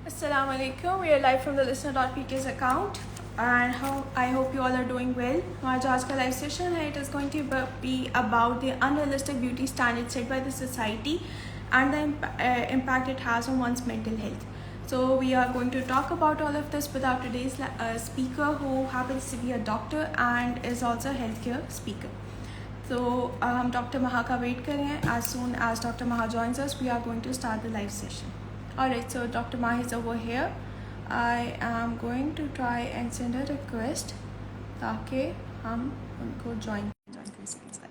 Assalamu alaikum. We are live from the listener.pk's account and I hope you all are doing well. हमारा जो आज का live session है it is going to be about the unrealistic beauty standards set by the society and the impact it has on one's mental health. So we are going to talk about all of this with our today's speaker who happens to be a doctor and is also a healthcare speaker. So हम Dr. Maha का wait कर रहे हैं. As soon as Dr. Maha joins us, we are going to start the live session. Alright, so Dr. Maha is over here. I am going to try and send a request ताकि हम उनको join कर सकें.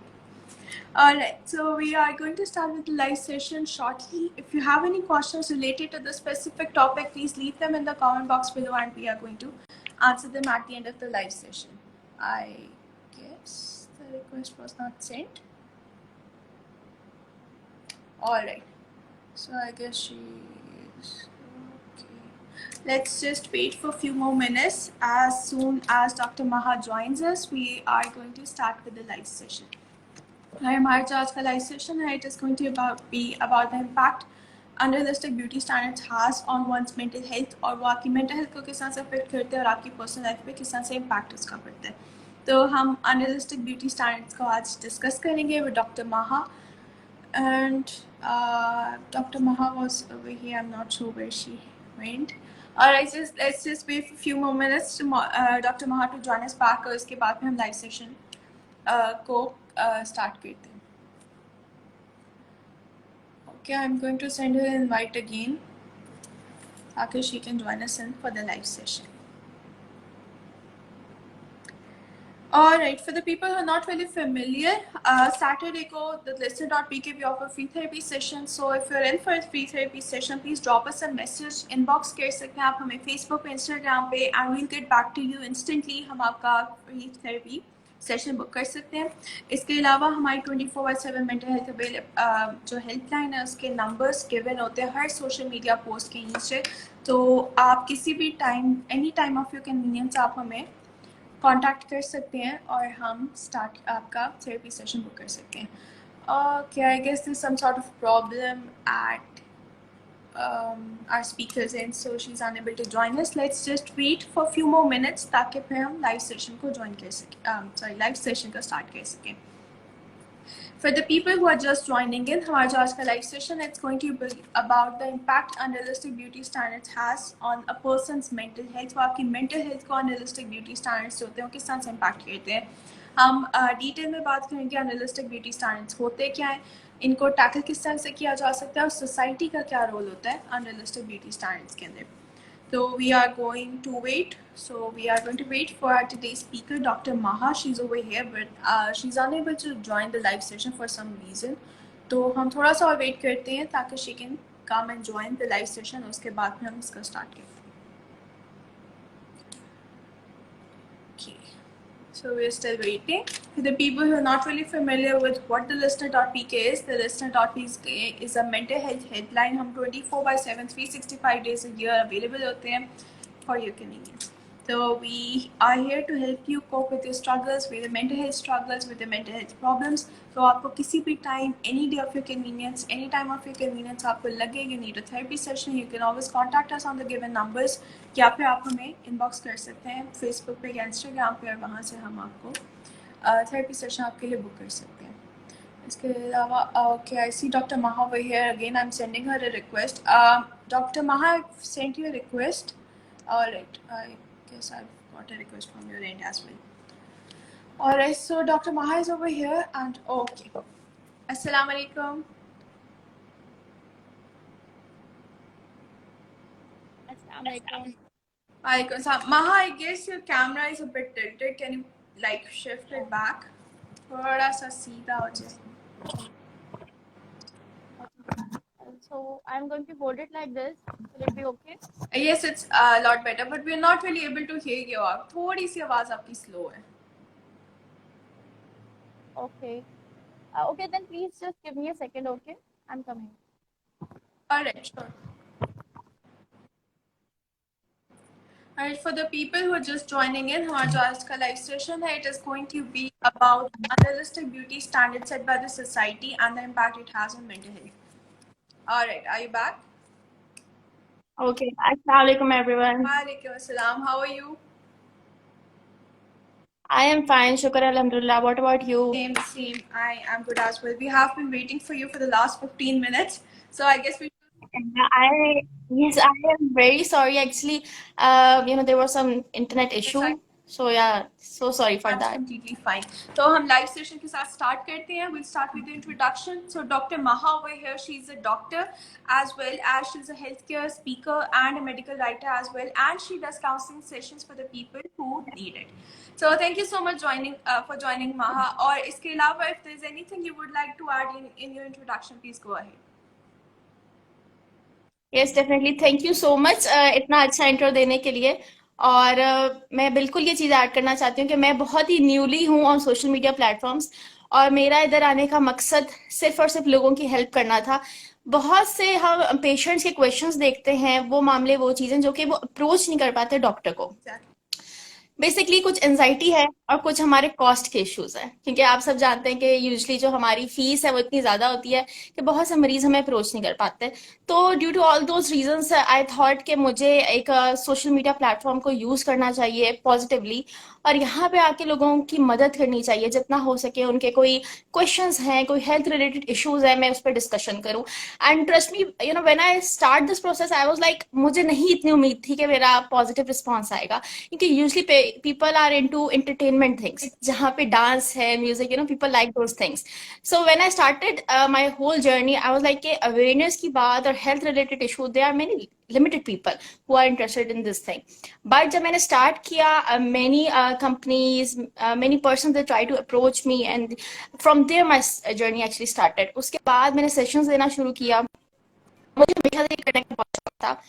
Alright, so we are going to start with the live session shortly. If you have any questions related to the specific topic, please leave them in the comment box below and we are going to answer them at the end of the live session. I guess the request was not sent. Alright, so I guess she is okay. Let's just wait for a few more minutes. As soon as Dr. Maha joins us, we are going to start with the live session. हमारा जो आज का live session है it is going to be about the impact unrealistic beauty standards has on one's mental health और वो आपकी mental health को किस तरह से affect करते हैं और आपकी personal life पे किस तरह से impact उसका पड़ता है. तो हम unrealistic beauty standards को आज discuss करेंगे with Dr. Maha and Dr. Maha was over here. I'm not sure where she went. Alright, let's just wait for a few more minutes to Dr. Maha to join us back और इसके बाद में हम live session को start करते हैं. Okay, I'm going to send her an invite again ताकि she can join us in for the live session. Alright, for the people who are not really familiar, Saturday ko the listener.pk we offer free therapy sessions. So if you're in for a free therapy session, please drop us a message. Inbox कर सकते हैं आप हमें Facebook पे, Instagram पे, and we'll get back to you instantly. हम आपका free therapy session book कर सकते हैं. इसके अलावा हमारी 24/7 मेंटल हेल्थ जो हेल्पलाइन है उसके नंबर्स गिवन होते हैं हर सोशल मीडिया पोस्ट के नीचे. तो आप किसी भी time any time of your convenience आप हमें कांटेक्ट कर सकते हैं और हम स्टार्ट आपका थेरेपी सेशन बुक कर सकते हैं. Okay, I guess there's some sort of problem at our speakers end, so she's unable to join us. Let's just wait for a few more minutes ताकि फिर हम लाइव सेशन को join कर सकें live session का start कर सकें. For the people who are just joining in, हमारा जो आज का live session it's going to be about the impact unrealistic beauty standards has on a person's mental health. वो आपकी mental health को unrealistic beauty standards होते हैं वो किस तरह से impact करते हैं. हम डिटेल में बात करेंगे unrealistic beauty standards होते क्या हैं, इनको टैकल किस तरह से किया जा सकता है और सोसाइटी का क्या रोल होता है unrealistic beauty standards के अंदर. So we are going to wait. So we are going to wait for our today's speaker, Dr. Maha. She's over here, but she's unable to join the live session for some reason. तो हम थोड़ा सा और wait करते हैं ताकि she can come and join the live session. उसके बाद में हम इसका start करते हैं. Okay. So we're still waiting. For the people who are not really familiar with what the listener.pk is, the listener.pk is a mental health helpline. हम 24/7, 365 days a year available होते हैं for your convenience. So we are here to help you cope with your struggles, with your mental health struggles, with your mental health problems. So आपको किसी भी time, any day of your convenience, any time of your convenience आपको लगे you need a therapy session, you can always contact us on the given numbers. या फिर आप हमें inbox कर सकते हैं Facebook पे या Instagram पे और वहाँ से हम आपको therapy session आपके लिए book कर सकते हैं. इसके अलावा okay, I see Dr. Maha over here again. I'm sending her a request. Dr. Maha, I've sent you a request. Alright, I guess I've got a request from your end as well. Alright, so Dr. Maha is over here and okay. Assalamu alaikum. Alaikum salam. Maha, I guess your camera is a bit tilted. Can you like shift it back? थोड़ा सा सीधा हो जाए. So I'm going to hold it like this. Will it be okay? Yes, it's a lot better, but we're not really able to hear you. थोड़ी सी आवाज आपकी slow है. Okay. Okay, then please just give me a second, okay? I'm coming. Alright, sure. Alright, for the people who are just joining in, हमारा जो आज का live session है, it is going to be about unrealistic beauty standards set by the society and the impact it has on mental health. Alright, are you back? Okay. Assalamualaikum everyone. Walaikum assalam. How are you? I am fine. Shukr Alhamdulillah. What about you? Same. I am good as well. We have been waiting for you for the last 15 minutes. So I guess we I yes, I am very sorry. Actually, there was some internet issue. So yeah, so sorry for That's that. completely fine. तो हम live session के साथ start करते हैं. We'll start with the introduction. So Dr. Maha over here, she's a doctor as well as she's a healthcare speaker and a medical writer as well, and she does counseling sessions for the people who need it. So thank you so much for joining Maha. और इसके अलावा if there's anything you would like to add in your introduction, please go ahead. Yes definitely thank you so much इतना अच्छा intro देने के लिए और मैं बिल्कुल ये चीज़ ऐड करना चाहती हूँ कि मैं बहुत ही न्यूली हूँ ऑन सोशल मीडिया प्लेटफॉर्म्स और मेरा इधर आने का मकसद सिर्फ और सिर्फ लोगों की हेल्प करना था. बहुत से हम पेशेंट्स के क्वेश्चंस देखते हैं, वो मामले वो चीज़ें जो कि वो अप्रोच नहीं कर पाते डॉक्टर को. बेसिकली कुछ एंजाइटी है और कुछ हमारे कॉस्ट के इश्यूज हैं, क्योंकि आप सब जानते हैं कि यूजुअली जो हमारी फीस है वो इतनी ज़्यादा होती है कि बहुत से मरीज हमें अप्रोच नहीं कर पाते. तो due to all those reasons I thought कि मुझे एक सोशल मीडिया प्लेटफॉर्म को यूज़ करना चाहिए पॉजिटिवली और यहाँ पे आके लोगों की मदद करनी चाहिए जितना हो सके. उनके कोई क्वेश्चंस हैं, कोई हेल्थ रिलेटेड इश्यूज है, मैं उस पर डिस्कशन करूँ. And trust me, when I start this process I was like मुझे नहीं इतनी उम्मीद थी कि मेरा पॉजिटिव रिस्पॉन्स आएगा, क्योंकि usually people are into entertainment things जहाँ पे डांस है, music, people like those things. So when I started my whole journey, I was like कि awareness की बात और health related issue, there are many limited people who are interested in this thing. But जब मैंने start किया, many companies, many persons they try to approach me and from there my journey actually started. उसके बाद मैंने sessions देना शुरू किया. मुझे हमेशा से करने का बहुत शौक था.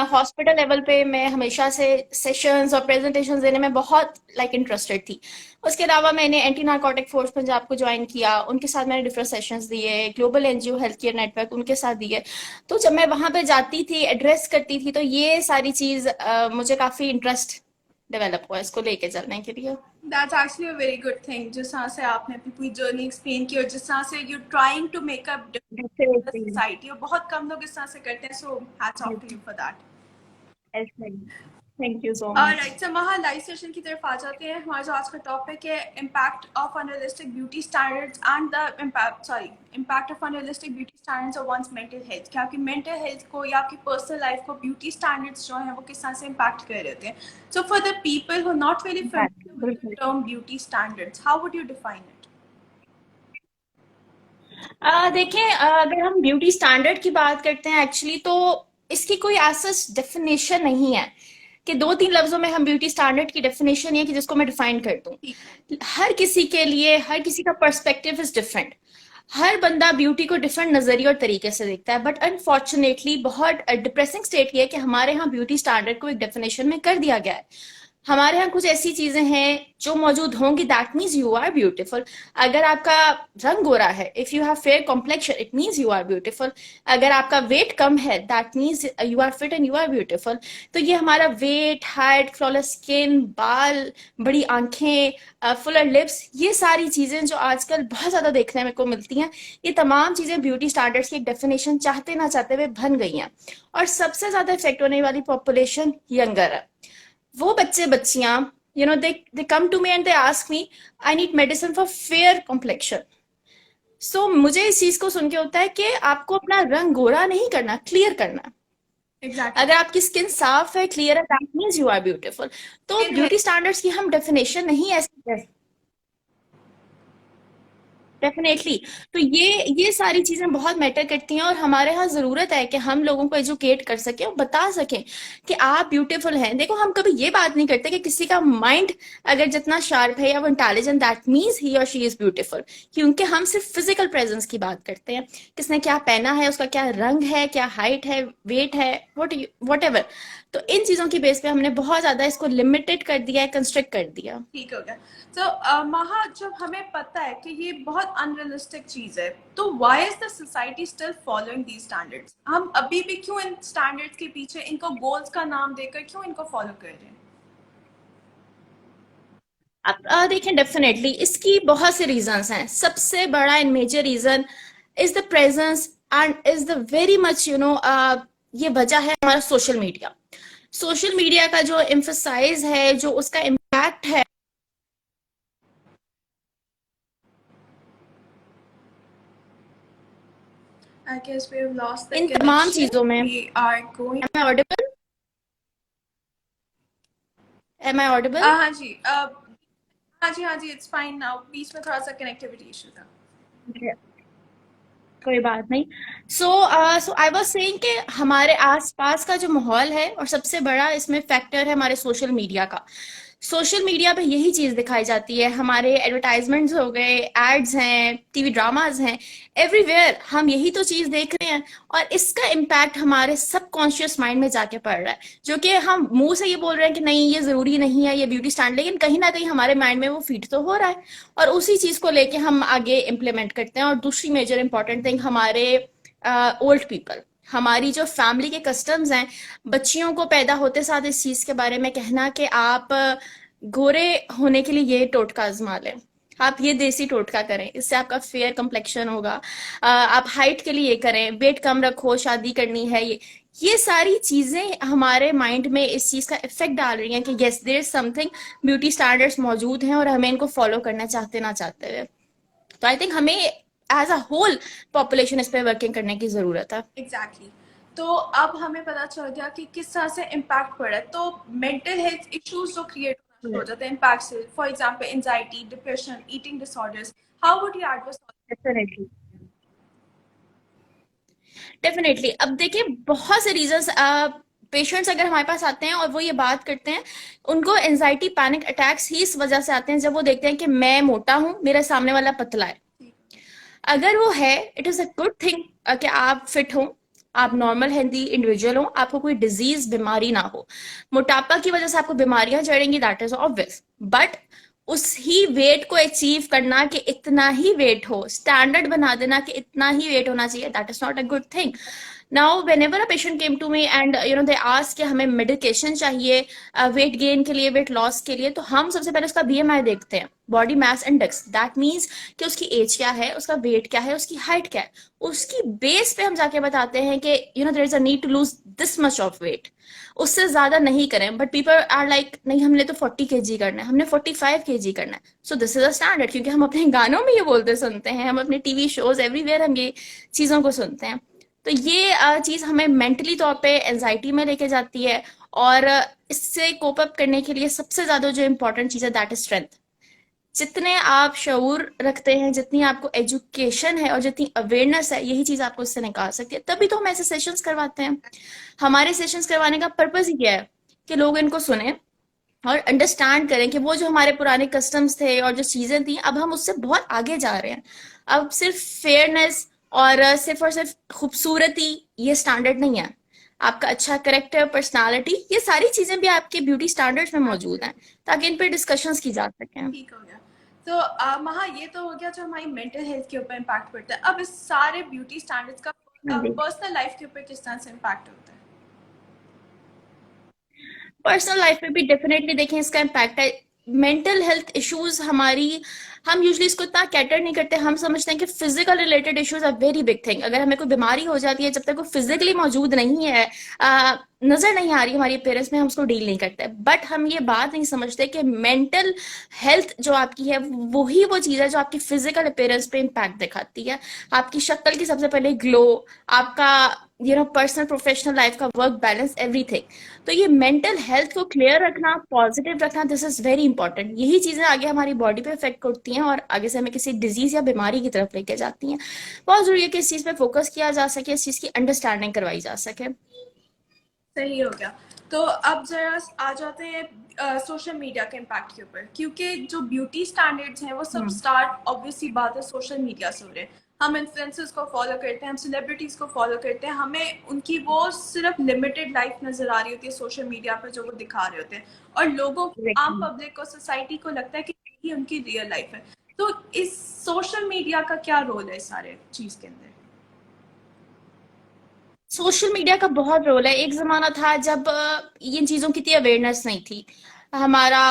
हॉस्पिटल लेवल पे मैं हमेशा से सेशंस और प्रेजेंटेशंस देने में बहुत इंटरेस्टेड थी. उसके अलावा मैंने एंटी नार्कोटिक फोर्स पंजाब को ज्वाइन किया, उनके साथ मैंने डिफरेंट सेशंस दिए, global NGO health care network उनके साथ दिए. तो जब मैं वहां पे जाती थी, एड्रेस करती थी, तो ये सारी चीज मुझे काफी इंटरेस्ट डेवलप हुआ इसको लेके चलने के लिए. That's actually a very good thing. जिस तरह से आपने अपनी पूरी जर्नी एक्सप्लेन की और जिस तरह से you're trying to make a difference in the society और बहुत कम लोग इस तरह से करते हैं. So hats off to you for that. Thank you so much. Alright, so Maha, live session की तरफ आ जाते हैं. हमारा जो आज का टॉपिक है impact of unrealistic beauty standards and the impact of unrealistic beauty standards on one's mental health. कि आपकी mental health को या आपकी personal life को beauty standards जो हैं वो किस तरह से impact कर रहे होते हैं. So for the people who are not really familiar with the term beauty standards, how would you define it? देखिए, अगर हम ब्यूटी स्टैंडर्ड की बात करते हैं एक्चुअली तो इसकी कोई ऐसा डेफिनेशन नहीं है कि 2-3 लफ्जों में हम ब्यूटी स्टैंडर्ड की डेफिनेशन है कि जिसको मैं डिफाइन कर दूं. हर किसी के लिए हर किसी का पर्सपेक्टिव इज डिफरेंट. हर बंदा ब्यूटी को डिफरेंट नजरिए और तरीके से देखता है. बट अनफॉर्चुनेटली बहुत डिप्रेसिंग स्टेट ये है कि हमारे यहाँ ब्यूटी स्टैंडर्ड को एक डेफिनेशन में कर दिया गया है. हमारे यहाँ कुछ ऐसी चीजें हैं जो मौजूद होंगी, that means you are beautiful. अगर आपका रंग गोरा है, if you have fair complexion, it means you are beautiful. अगर आपका वेट कम है, that means you are fit and you are beautiful. तो ये हमारा वेट, हाइट, फ्लॉलेस स्किन, बाल, बड़ी आंखें, फुलर लिप्स, ये सारी चीजें जो आजकल बहुत ज्यादा देखने में को मिलती हैं, ये तमाम चीजें ब्यूटी स्टैंडर्ड्स की एक डेफिनेशन चाहते ना चाहते हुए बन गई हैं. और सबसे ज्यादा इफेक्ट होने वाली पॉपुलेशन यंगर है. वो बच्चे बच्चियां, they come to me and they ask me, I need medicine for fair complexion. So मुझे इस चीज को सुन के होता है कि आपको अपना रंग गोरा नहीं करना, क्लियर करना. Exactly. अगर आपकी स्किन साफ है, क्लियर है, that means you are beautiful. तो ब्यूटी स्टैंडर्ड्स की हम डेफिनेशन नहीं ऐसे डेफिनेटली. तो ये सारी चीजें बहुत मैटर करती हैं और हमारे यहाँ जरूरत है कि हम लोगों को एजुकेट कर सकें और बता सकें कि आप ब्यूटीफुल हैं. देखो, हम कभी ये बात नहीं करते कि किसी का माइंड अगर जितना शार्प है या वो इंटेलिजेंट, दैट मीन्स ही और शी इज ब्यूटीफुल. क्योंकि हम सिर्फ फिजिकल प्रेजेंस की बात करते हैं, किसने क्या पहना है, उसका क्या रंग है, क्या हाइट है, वेट है, वट एवर. तो इन चीजों की बेस पे हमने बहुत ज्यादा इसको लिमिटेड कर दिया है, कंस्ट्रक्ट कर दिया. ठीक हो गया. तो महा, जब हमें पता है कि ये बहुत अनरियलिस्टिक चीज है, तो why is the society still following these standards? हम अभी भी क्यों इन स्टैंडर्ड्स के पीछे, इनको गोल्स का नाम देकर क्यों इनको फॉलो कर रहे हैं? अब देखें, डेफिनेटली इसकी बहुत से रीजंस हैं. सबसे बड़ा and major reason is the presence and is the very much ये वजह है हमारा सोशल मीडिया। सोशल मीडिया का जो एम्फसाइज है, जो उसका इम्पैक्ट है, I guess we've lost the इन तमाम connection. चीजों में। We are going. Am I audible? Am I audible? हाँ जी, हाँ जी, it's fine now. बीच में थोड़ा सा connectivity issue था। कोई बात नहीं। सो आई वाज सेइंग कि हमारे आसपास का जो माहौल है, और सबसे बड़ा इसमें फैक्टर है हमारे सोशल मीडिया का। सोशल मीडिया पे यही चीज दिखाई जाती है, हमारे एडवर्टाइजमेंट्स हो गए, एड्स हैं, टीवी ड्रामाज हैं, एवरीवेयर हम यही तो चीज देख रहे हैं, और इसका इम्पैक्ट हमारे सबकॉन्शियस माइंड में जाके पड़ रहा है। जो कि हम मुंह से ये बोल रहे हैं कि नहीं ये जरूरी नहीं है, ये ब्यूटी स्टैंड, लेकिन कहीं ना कहीं हमारे माइंड में वो फीड तो हो रहा है, और उसी चीज को लेके हम आगे इम्प्लीमेंट करते हैं। और दूसरी मेजर इंपॉर्टेंट थिंग, हमारे ओल्ड पीपल, हमारी जो फैमिली के कस्टम्स हैं, बच्चियों को पैदा होते साथ इस चीज के बारे में कहना कि आप गोरे होने के लिए ये टोटका आजमा लें, आप ये देसी टोटका करें, इससे आपका फेयर कम्प्लेक्शन होगा, आप हाइट के लिए ये करें, वेट कम रखो, शादी करनी है, ये सारी चीजें हमारे माइंड में इस चीज का इफेक्ट डाल रही हैं कि yes there is something, beauty standards मौजूद हैं और हमें इनको फॉलो करना चाहते ना चाहते हुए। तो आई थिंक हमें एज अ होल पॉपुलेशन इस पे वर्किंग करने की जरूरत है। Exactly. तो अब हमें पता चल गया कि किस तरह से इम्पैक्ट पड़ा है। तो मेंटल हेल्थ इश्यूज जो क्रिएट होना शुरू हो जाते हैं इम्पैक्ट से, for example anxiety, depression, eating disorders, how would you advice? Definitely, definitely. अब देखिए बहुत से रीजंस, पेशेंट्स अगर हमारे पास आते हैं और वो ये बात करते हैं, उनको एंजाइटी पैनिक अटैक्स ही इस वजह से आते हैं जब वो देखते हैं कि मैं मोटा हूं, मेरा सामने वाला पतला है। अगर वो है, it is a good thing कि आप फिट हो, आप नॉर्मल हेल्दी इंडिविजुअल हो, आपको कोई डिजीज बीमारी ना हो। मोटापा की वजह से आपको बीमारियां चढ़ेंगी, दैट इज ऑब्वियस, बट उस ही वेट को अचीव करना कि इतना ही वेट हो, स्टैंडर्ड बना देना कि इतना ही वेट होना चाहिए, that is not a good thing. Now whenever a patient came to me and they ask कि हमें मेडिकेशन चाहिए वेट गेन के लिए, वेट लॉस के लिए, तो हम सबसे पहले उसका बीएमआई देखते हैं, body mass index. That means कि उसकी एज क्या है, उसका वेट क्या है, उसकी हाइट क्या है, उसकी बेस पे हम जाके बताते हैं कि there is a need to lose this much of weight, उससे ज्यादा नहीं करें। बट पीपल आर लाइक नहीं, हमने तो 40 kg करना है, हमने 45 kg करना है, so this is a standard. क्योंकि हम अपने गानों में ये बोलते सुनते हैं, हम अपने टीवी शोज एवरीवेयर हम ये चीजों को सुनते हैं। तो ये चीज हमें मेंटली तौर पे एंजाइटी में लेके जाती है, और इससे कोप अप करने के लिए सबसे ज्यादा जो इम्पोर्टेंट चीज है दैट इज स्ट्रेंथ। जितने आप शऊर रखते हैं, जितनी आपको एजुकेशन है और जितनी अवेयरनेस है, यही चीज आपको इससे निकाल सकती है। तभी तो हम ऐसे सेशंस करवाते हैं। हमारे सेशंस करवाने का पर्पज ही क्या है कि लोग इनको सुने और अंडरस्टैंड करें कि वो जो हमारे पुराने कस्टम्स थे और जो चीजें थी, अब हम उससे बहुत आगे जा रहे हैं। अब सिर्फ फेयरनेस और सिर्फ खूबसूरती ये स्टैंडर्ड नहीं है, आपका अच्छा करेक्टर, पर्सनालिटी, ये सारी चीजें भी आपके ब्यूटी स्टैंडर्ड्स में मौजूद हैं, ताकि इन पे डिस्कशंस की जा सकें। ठीक हो गया। तो महा, ये तो हो गया जो हमारी मेंटल हेल्थ के ऊपर इम्पैक्ट पड़ता है। अब इस सारे ब्यूटी स्टैंडर्ड्स का पर्सनल लाइफ के ऊपर किस तरह से इम्पैक्ट होता है? पर्सनल लाइफ में भी डेफिनेटली देखें इसका इम्पैक्ट है। मेंटल हेल्थ इश्यूज हमारी, हम यूजली इसको इतना कैटर नहीं करते, हम समझते हैं कि physical related issues are very big thing. अगर हमें कोई बीमारी हो जाती है, जब तक वो फिजिकली मौजूद नहीं है, नजर नहीं आ रही हमारी पेरेंट्स में, हम उसको डील नहीं करते। बट हम ये बात नहीं समझते कि मेंटल हेल्थ जो आपकी है, वही वो चीज है जो आपकी फिजिकल अपीयरेंस पे इम्पैक्ट दिखाती है। आपकी शक्ल की सबसे पहले ग्लो, आपका पर्सनल प्रोफेशनल लाइफ का वर्क बैलेंस, एवरीथिंग। तो ये मेंटल हेल्थ को क्लियर रखना, पॉजिटिव रखना, दिस इज वेरी इंपॉर्टेंट। यही चीजें आगे हमारी बॉडी पे इफेक्ट करती हैं और आगे से हमें किसी डिजीज या बीमारी की तरफ लेके जाती हैं। बहुत जरूरी है कि इस चीज पे फोकस किया जा सके, इस चीज की अंडरस्टैंडिंग करवाई जा सके। सही हो गया। तो अब जरा आ जाते हैं सोशल मीडिया के इम्पैक्ट के ऊपर, क्योंकि जो ब्यूटी स्टैंडर्ड्स हैं वो सब स्टार्ट ऑब्वियसली बात है सोशल मीडिया से हो रहे हैं। हम इन्फ्लुएंसर्स को फॉलो करते हैं, हम सेलिब्रिटीज को फॉलो करते हैं, हमें उनकी वो सिर्फ लिमिटेड लाइफ नजर आ रही होती है सोशल मीडिया पर जो वो दिखा रहे होते हैं, और लोगों को, आम पब्लिक को, सोसाइटी को लगता है कि यही उनकी रियल लाइफ है। तो इस सोशल मीडिया का क्या रोल है इस सारे चीज के अंदर? सोशल मीडिया का बहुत रोल है। एक जमाना था जब इन चीजों की इतनी अवेयरनेस नहीं थी, हमारा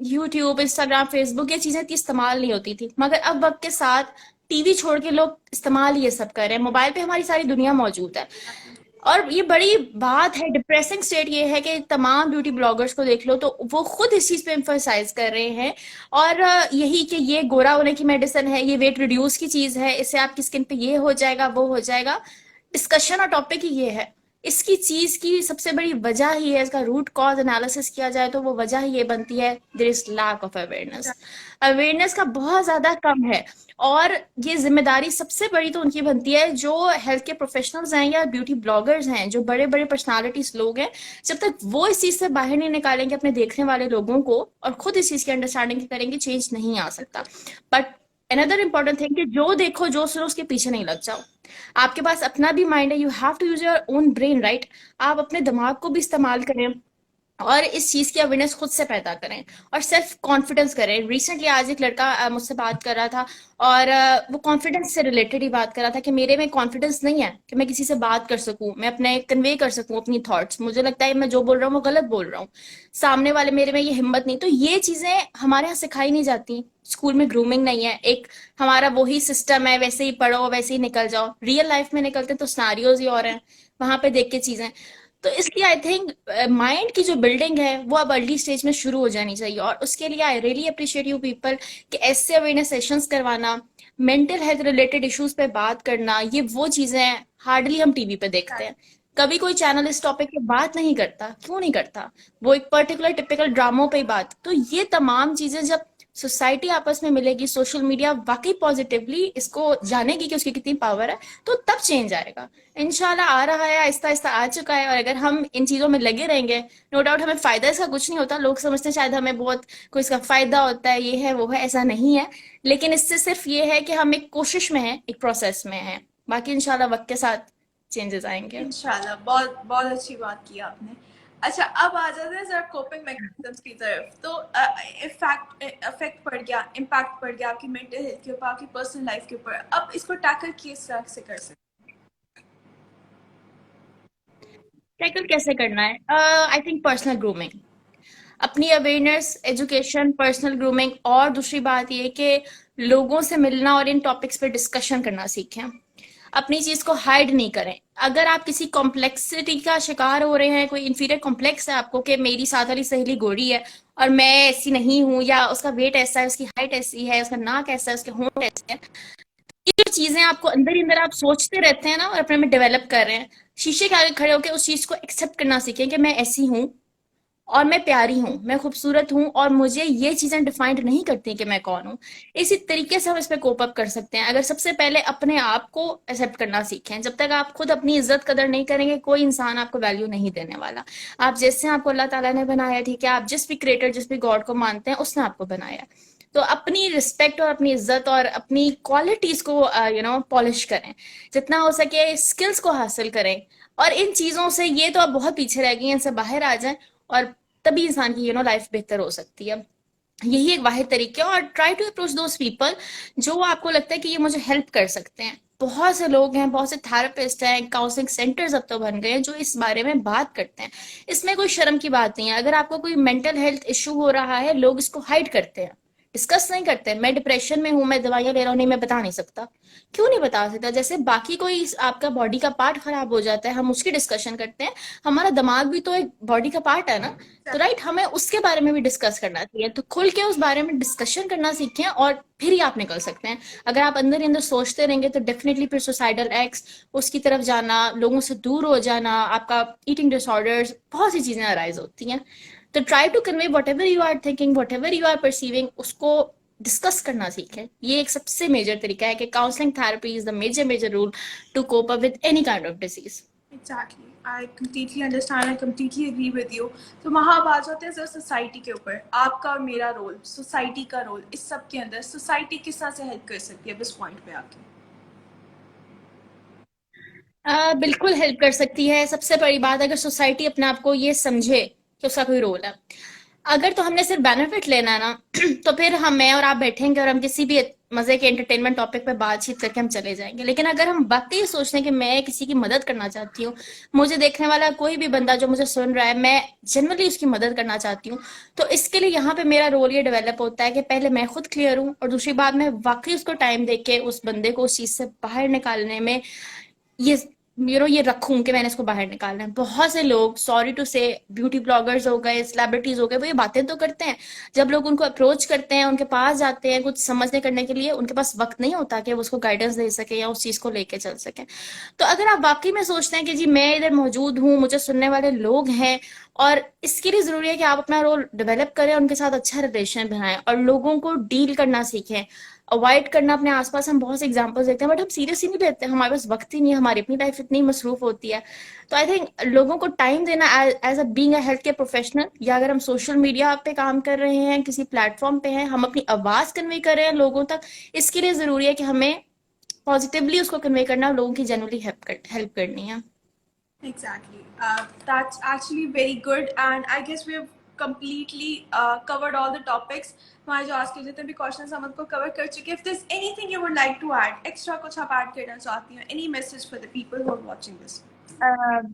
यूट्यूब, इंस्टाग्राम, फेसबुक, ये चीजें इतनी इस्तेमाल नहीं होती थी। मगर अब वक्त के साथ टीवी छोड़ के लोग इस्तेमाल ये सब कर रहे हैं, मोबाइल पे हमारी सारी दुनिया मौजूद है। और ये बड़ी बात है, डिप्रेसिंग स्टेट ये है कि तमाम ब्यूटी ब्लॉगर्स को देख लो तो वो खुद इस चीज पे एम्फसाइज कर रहे हैं, और यही कि ये गोरा होने की मेडिसिन है, ये वेट रिड्यूस की चीज है, इससे आपकी स्किन पे ये हो जाएगा वो हो जाएगा। डिस्कशन और टॉपिक ही ये है। इसकी चीज की सबसे बड़ी वजह ही है, इसका रूट कॉज एनालिसिस किया जाए तो वो वजह ही ये बनती है, there is lack of awareness. Awareness का बहुत ज्यादा कम है। और ये जिम्मेदारी सबसे बड़ी तो उनकी बनती है जो हेल्थ के प्रोफेशनल्स हैं या ब्यूटी ब्लॉगर्स हैं, जो बड़े बड़े पर्सनालिटीज लोग हैं। जब तक वो इस चीज से बाहर नहीं निकालेंगे अपने देखने वाले लोगों को और खुद इस चीज की अंडरस्टैंडिंग करेंगे, चेंज नहीं आ सकता। बट अनदर इंपॉर्टेंट थिंग कि जो देखो जो सुनो उसके पीछे नहीं लग जाओ। आपके पास अपना भी माइंड है, you have to use your own brain, right? आप अपने दिमाग को भी इस्तेमाल करें और इस चीज की अवेयरनेस खुद से पैदा करें और सेल्फ कॉन्फिडेंस करें। रिसेंटली आज एक लड़का मुझसे बात कर रहा था और वो कॉन्फिडेंस से रिलेटेड ही बात कर रहा था कि मेरे में कॉन्फिडेंस नहीं है कि मैं किसी से बात कर सकूं, मैं अपने कन्वे कर सकूं अपनी थॉट्स, मुझे लगता है मैं जो बोल रहा हूँ वो गलत बोल रहा हूँ, सामने वाले मेरे में ये हिम्मत नहीं। तो ये चीजें हमारे यहाँ सिखाई नहीं जाती, स्कूल में ग्रूमिंग नहीं है, एक हमारा वही सिस्टम है, वैसे ही पढ़ो वैसे ही निकल जाओ। रियल लाइफ में निकलते तो सिनारियोज ही और हैं, वहां पे देख के चीजें। तो इसलिए आई थिंक माइंड की जो बिल्डिंग है वो अब अर्ली स्टेज में शुरू हो जानी चाहिए, और उसके लिए I really appreciate you people कि ऐसे अवेयरनेस सेशंस करवाना, मेंटल हेल्थ रिलेटेड इश्यूज पे बात करना, ये वो चीजें हार्डली हम टीवी पे देखते हैं। कभी कोई चैनल इस टॉपिक पे बात नहीं करता, क्यों नहीं करता? वो एक पर्टिकुलर टिपिकल ड्रामों पे ही बात। तो ये तमाम चीजें जब सोसाइटी आपस में मिलेगी, सोशल मीडिया वाकई पॉजिटिवली इसको जानेगी कि उसकी कितनी पावर है, तो तब चेंज आएगा। इंशाल्लाह आ रहा है, आहिस्ता आहिस्ता आ चुका है। और अगर हम इन चीजों में लगे रहेंगे, नो डाउट हमें फायदा इसका कुछ नहीं होता। लोग समझते हैं शायद हमें बहुत कोई इसका फायदा होता है, ये है वो है, ऐसा नहीं है। लेकिन इससे सिर्फ ये है कि हम एक कोशिश में हैं, एक प्रोसेस में हैं। बाकी इंशाल्लाह वक्त के साथ चेंजेस आएंगे। इंशाल्लाह। बहुत बहुत अच्छी बात की आपने। अच्छा, अब आ जाते हैं जरा कोपिंग मैकेनिज्म्स की तरफ। तो इफेक्ट पड़ गया, इम्पैक्ट पड़ गया आपकी मेंटल हेल्थ के ऊपर, आपकी पर्सनल लाइफ के ऊपर। अब इसको टैकल किस तरह से कर सकते टैकल कैसे करना है? आई थिंक पर्सनल ग्रूमिंग, अपनी अवेयरनेस, एजुकेशन, पर्सनल ग्रूमिंग, और दूसरी बात ये कि लोगों से मिलना और इन टॉपिक्स पे डिस्कशन करना सीखें। अपनी चीज को हाइड नहीं करें। अगर आप किसी कॉम्प्लेक्सिटी का शिकार हो रहे हैं, कोई इंफीरियर कॉम्प्लेक्स है आपको कि मेरी साथ वाली सहेली गोरी है और मैं ऐसी नहीं हूं, या उसका वेट ऐसा है, उसकी हाइट ऐसी है, उसका नाक ऐसा है, उसके होंठ ऐसे हैं, ये जो चीजें आपको अंदर ही अंदर आप सोचते रहते हैं ना और अपने में डेवलप कर रहे हैं, शीशे के आगे खड़े होकर उस चीज को एक्सेप्ट करना सीखें कि मैं ऐसी हूं और मैं प्यारी हूँ, मैं खूबसूरत हूँ, और मुझे ये चीजें डिफाइंड नहीं करती कि मैं कौन हूँ। इसी तरीके से हम इस पे कोप अप कर सकते हैं, अगर सबसे पहले अपने आप को एक्सेप्ट करना सीखें। जब तक आप खुद अपनी इज्जत कदर नहीं करेंगे, कोई इंसान आपको वैल्यू नहीं देने वाला। आप जैसे आपको अल्लाह ताला ने बनाया, ठीक है, आप जिस भी क्रिएटर, जिस भी गॉड को मानते हैं, उसने आपको बनाया। तो अपनी रिस्पेक्ट और अपनी इज्जत और अपनी क्वालिटीज को पॉलिश करें, जितना हो सके स्किल्स को हासिल करें। और इन चीजों से, ये तो अब बहुत पीछे रह गई हैं, इनसे बाहर आ जाएं, और तभी इंसान की लाइफ बेहतर हो सकती है। यही एक वाहिद तरीका है। और try to approach those people जो आपको लगता है कि ये मुझे हेल्प कर सकते हैं। बहुत से लोग हैं, बहुत से थेरेपिस्ट हैं, काउंसलिंग सेंटर्स अब तो बन गए हैं जो इस बारे में बात करते हैं। इसमें कोई शर्म की बात नहीं है। अगर आपको कोई मेंटल हेल्थ इशू हो रहा है, लोग इसको हाइड करते हैं, डिस्कस नहीं करते। मैं डिप्रेशन में हूं, मैं दवाइयां ले रहा हूं, नहीं मैं बता नहीं सकता। क्यों नहीं बता सकता? जैसे बाकी कोई आपका बॉडी का पार्ट खराब हो जाता है, हम उसकी डिस्कशन करते हैं, हमारा दिमाग भी तो एक बॉडी का पार्ट है ना। तो राइट, हमें उसके बारे में भी डिस्कस करना चाहिए। तो खुल के उस बारे में डिस्कशन करना सीखें और फिर ही आप निकल सकते हैं। अगर आप अंदर ही अंदर सोचते रहेंगे तो डेफिनेटली फिर सुसाइडल एक्ट्स, उसकी तरफ जाना, लोगों से दूर हो जाना, आपका ईटिंग डिसऑर्डर्स, बहुत सी चीजें अराइज होती हैं। तो try to convey whatever you are thinking, whatever you are perceiving, उसको डिस्कस करना सीखें। ये एक सबसे मेजर तरीका है कि counselling therapy is the major rule to cope up with any kind of disease. Exactly. I completely understand. I completely agree with you. तो वहाँ अब आ जाते हैं सोसाइटी के ऊपर। आपका और मेरा रोल, सोसाइटी का रोल इस सब के अंदर। सोसाइटी किस तरह से हेल्प कर सकती है इस पॉइंट पे आके? बिल्कुल हेल्प कर सकती है। सबसे बड़ी बात, अगर सोसाइटी अपने आप को ये समझे कि उसका कोई रोल है। अगर तो हमने सिर्फ बेनिफिट लेना है ना तो फिर मैं और आप बैठेंगे और हम किसी भी मजे के एंटरटेनमेंट टॉपिक पे बातचीत करके हम चले जाएंगे। लेकिन अगर हम वाकई सोचते हैं कि मैं किसी की मदद करना चाहती हूँ, मुझे देखने वाला कोई भी बंदा जो मुझे सुन रहा है, मैं जनरली उसकी मदद करना चाहती हूँ, तो इसके लिए यहाँ पे मेरा रोल ये डेवलप होता है कि पहले मैं खुद क्लियर हूँ, और दूसरी बात, मैं वाकई उसको टाइम दे के उस बंदे को उस चीज से बाहर निकालने में ये ये रखूं कि मैंने इसको बाहर निकालना है। बहुत से लोग, सॉरी टू से, ब्यूटी ब्लॉगर्स हो गए, सेलिब्रिटीज हो गए, वो ये बातें तो करते हैं, जब लोग उनको अप्रोच करते हैं, उनके पास जाते हैं कुछ समझने करने के लिए, उनके पास वक्त नहीं होता कि वो उसको गाइडेंस दे सके या उस चीज को लेके चल सके। तो अगर आप वाकई में सोचते हैं कि जी मैं इधर मौजूद हूँ, मुझे सुनने वाले लोग हैं, और इसके लिए जरूरी है कि आप अपना रोल डेवलप करें, उनके साथ अच्छा रिलेशन बनाएं और लोगों को डील करना सीखें, अवॉइड करना। अपने आसपास हम बहुत से एग्जांपल्स देखते हैं, बट हम सीरियसली नहीं लेते, हमारे पास वक्त ही नहीं है, हमारी अपनी लाइफ इतनी मसरूफ होती है। तो आई थिंक लोगों को टाइम देना as a being a health care professional, या अगर हम सोशल मीडिया पे काम कर रहे हैं, किसी प्लेटफॉर्म पे हैं, हम अपनी आवाज कन्वे कर रहे हैं लोगों तक, इसके लिए जरूरी है कि हमें पॉजिटिवली उसको कन्वे करना, लोगों की जेन्युइनली हेल्प करनी है। Exactly. That's actually very good, and I guess we've completely covered all the topics. हमारे जो आज के जितने भी क्वेश्चंस हम उनको कवर कर चुके हैं. If there's anything you would like to add, extra कुछ आप ऐड करना चाहती हैं, any message for the people who are watching this?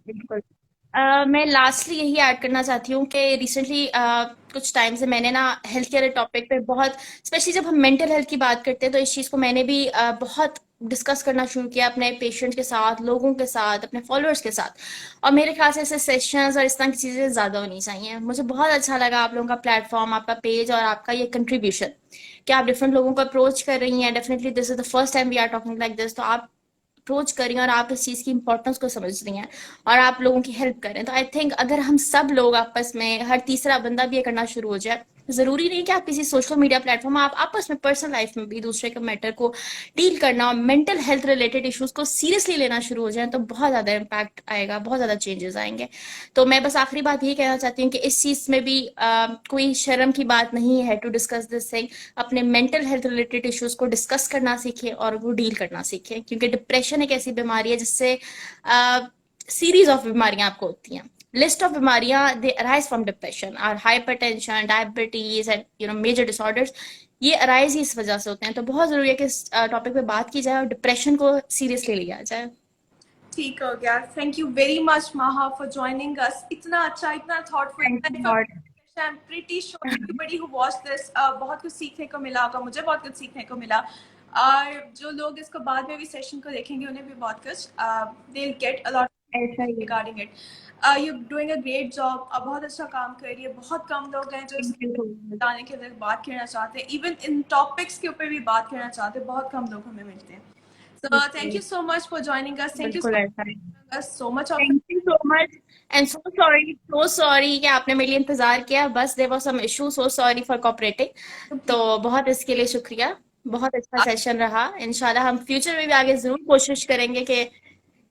बिल्कुल। मैं लास्टली यही ऐड करना चाहती हूँ कि रिसेंटली कुछ टाइम से मैंने ना हेल्थ केयर टॉपिक पे बहुत, स्पेशली जब हम मेंटल हेल्थ की बात करते हैं, तो इस चीज़ को मैंने भी बहुत डिस्कस करना शुरू किया अपने पेशेंट के साथ, लोगों के साथ, अपने फॉलोअर्स के साथ। और मेरे ख्याल से ऐसे सेशंस और इस तरह की चीज़ें ज़्यादा होनी चाहिए। मुझे बहुत अच्छा लगा आप लोगों का प्लेटफॉर्म, आपका पेज और आपका ये कंट्रीब्यूशन कि आप डिफरेंट लोगों को अप्रोच कर रही हैं। Definitely this is the first time we are talking like this. तो आप अप्रोच करें और आप इस चीज़ की इंपॉर्टेंस को समझ रही हैं और आप लोगों की हेल्प करें। तो आई थिंक अगर हम सब लोग आपस में, हर तीसरा बंदा भी ये करना शुरू हो जाए, जरूरी नहीं कि आप किसी सोशल मीडिया प्लेटफॉर्म, आप आपस में पर्सनल लाइफ में भी दूसरे के मैटर को डील करना और मेंटल हेल्थ रिलेटेड इश्यूज को सीरियसली लेना शुरू हो जाए, तो बहुत ज्यादा इम्पैक्ट आएगा, बहुत ज्यादा चेंजेस आएंगे। तो मैं बस आखिरी बात यही कहना चाहती हूँ कि इस चीज में भी कोई शर्म की बात नहीं है टू डिस्कस दिस थिंग। अपने मेंटल हेल्थ रिलेटेड इश्यूज को डिस्कस करना सीखें और वो डील करना सीखें, क्योंकि डिप्रेशन एक ऐसी बीमारी है जिससे सीरीज ऑफ बीमारियां आपको होती हैं। लिस्ट ऑफ बीमारियां दे अराइज फ्रॉम डिप्रेशन, और hypertension, diabetes and major disorders, ये अराइज ही इस वजह से होते हैं। तो बहुत जरूरी है कि इस टॉपिक पे बात की जाए और डिप्रेशन को सीरियसली लिया जाए। ठीक हो गया. Thank you very much, Maha, for joining us. इतना अच्छा, इतना thoughtful. Thank you God. I'm pretty sure everybody who watched this बहुत कुछ सीखने को मिला होगा. मुझे बहुत कुछ सीखने को मिला. और जो लोग इसको बाद में भी सेशन को देखेंगे, उन्हें भी बहुत कुछ they'll get a lot ऐसा ही regarding it. You're doing a great job. बहुत अच्छा काम कर रही है. बहुत कम लोग हैं जो इस बताने के लिए बात करना चाहते हैं. इवन इन टॉपिक्स के ऊपर भी बात करना चाहते हैं. बहुत कम लोग हमें मिलते हैं. So thank you so much for joining us. Thank you बिल्कुल ऐसा है। so much of thank you so much and so sorry कि आपने मेरे लिए इंतजार किया। बस there was some issue, so sorry for cooperating. तो बहुत इसके लिए शुक्रिया। बहुत अच्छा सेशन रहा। इंशाल्लाह हम फ्यूचर में भी आगे जरूर कोशिश करेंगे कि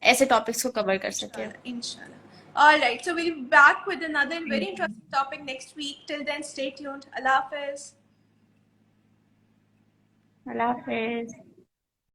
ऐसे टॉपिक्स को कवर कर सके। inshallah. All right, so we'll be back with another very interesting topic next week. Till then, stay tuned. Allah Hafiz. Allah Hafiz.